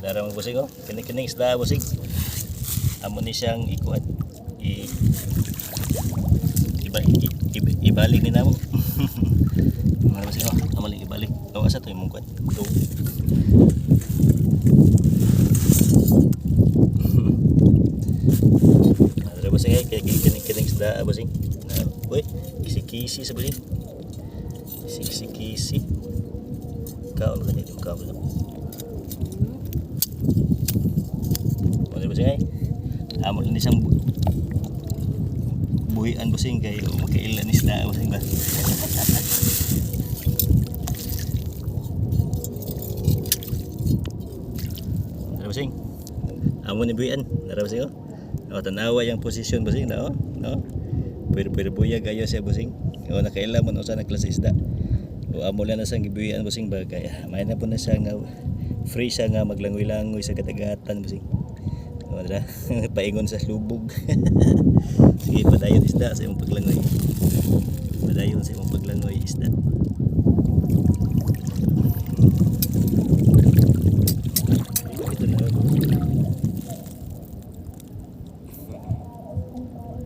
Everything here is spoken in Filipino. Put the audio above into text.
Dara mo busing oh. Kini isda busing. Amo ni siyang ikuan. Ibalik ni namo. Ano busing oh. Amo lang ibalik. Oh asa to imong kuan. To. Dara busing ay kini isda busing. Uy, kisi-kisi sa busing. Kisi-kisi. Kaon ka dito kaon. Busing ay amo ni siyang buhian busing kay makailan isda busing ba. Dara busing amo ni buhian dara busing oh tanawa yang posisyon busing na oh no pero buya gayo siya busing o nakailan mo usa na klase isda o amo lang na sang gibuhian busing ba kaya may na po na siya nga free siya nga maglangoy-langoy sa katagatan busing. Wala, paingon sa lubog. Sige, padayon isda sa imong paglangoy. Padayon sa imong paglangoy isda.